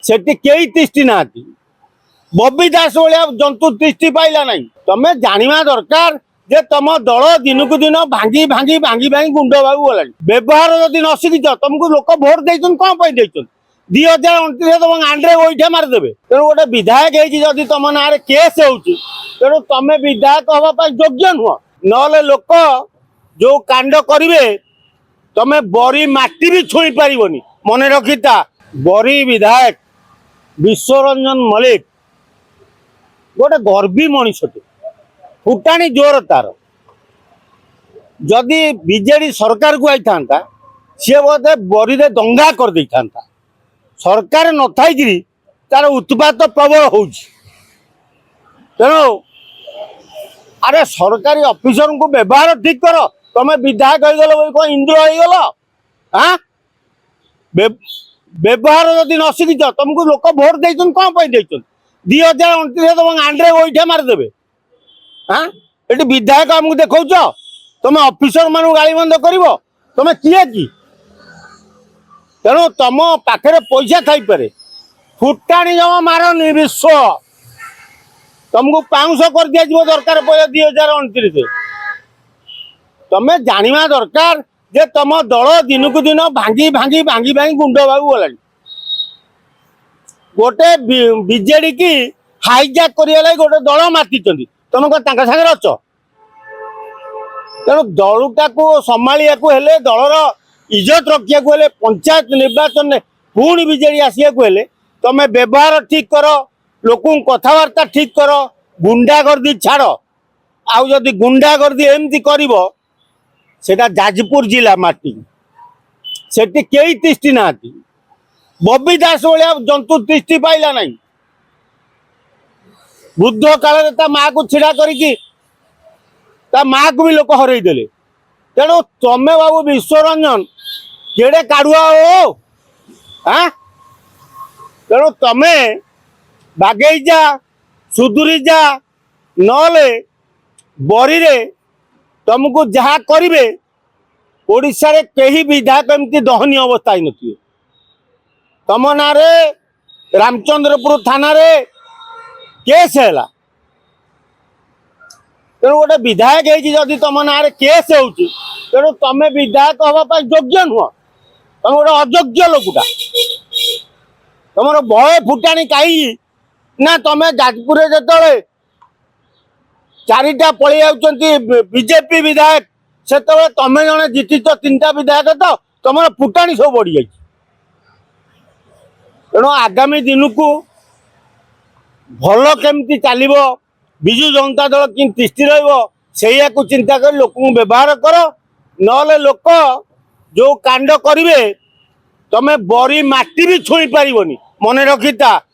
सेठी केही तिष्ठी ना बबी दास भाया जंतु तिष्ठी पाइला ना तमें जाना दरकार जे तुम दल दिन को दिन भांगी भांगी भांगी भांगी गुंड बाबू गला व्यवहार जदि न शिखिच तुमको लोक भोट देते कौन पर 2029 तुम आंड्रे गोईठा मारिदेवे तेणु गोटे विधायक होती तुम ना केस हो तुम विधायक हाँपाई योग्य नुह ना लोक जो कांड करेंगे तुम बरी माटी भी छुई पारनी मन रखिता बरी विधायक विश्वरंजन मल्लिक गोटे गर्वी मनीषटे फुटाणी जोर तार जदि बीजेडी सरकार को आई था सी बोधे बरी दंगा कर दे था सरकार न थी तार उत्पात प्रबल हो तेणु अरे सरकारी ऑफिसर को व्यवहार ठीक कर तुम विधायक हो गल इंद्र हो गल हाँ व्यवहार जदि न शिखिच तुमको लोक भोट देते कौन पर 2029 तुम आंड्रे गोईठा मारिदेवे हाँ ये विधायक आमको देखा तुम ऑफिसर मान गाड़ी बंद कर तुम किए कि तेणु तुम पाखे पैसा थी पारे फुटाणी जमा मारनी विश्व तुमको 500 कर दिया दरकार पैसा 2029 तुम जाना दरकार जे तुम दल दिन को दिन भांगी भांगी भांगी भांगी गुंड बाबू गला गोटे बीजेडी की हाईजैक कर गोटे दल माति तुम कौन सागर अच तेणु दलटा को संभालिया दलर इज्जत रखा पंचायत निर्वाचन में पुणी बीजेडी आसिया तुम व्यवहार ठीक कर लोक कथबार्ता ठीक कर गुंडागर्दी छाड़ आउ जदि गुंडागर्दी एमती कर जाजपुर जिला माटी सेठी केही तिष्ठी ना बबी दास भाया जंतु तिष्ठी पाइला ना बुद्ध काल माँ को छिड़ा करी माँ को भी लोक हरईदे तेणु तमें बाबू विश्वरंजन केड़े काढ़ुआ हो हाँ तेणु तमें बागेई जा सुधुरी जा नले बरी रे तुमको जहाँ करेंगे ओडिशा रे कहीं विधायक एमती दहनीय अवस्था ही नथिबे तुम ना रामचंद्रपुर थाना रे केस है तेणु गोटे विधायक होती तुम ना केस हो तुम विधायक हाँपाई योग्य नुह तुम गोटे अयोग्य लोकटा तुम भय फुटाणी कहीं ना तुम जाजपुर जो चारिटा पलि बीजेपी विधायक से तुम जड़े जीति 3टा विधायक तो तुम फुटाणी सब बढ़ी जाए तेणु आगामी दिन को भल केमती चलो विजु जनता दल कि तिष्ठी रहा चिंता कर लोक व्यवहार कर ना लोक जो कांड करेंगे तुम बरी माटी भी छुई पारनी मन रखिता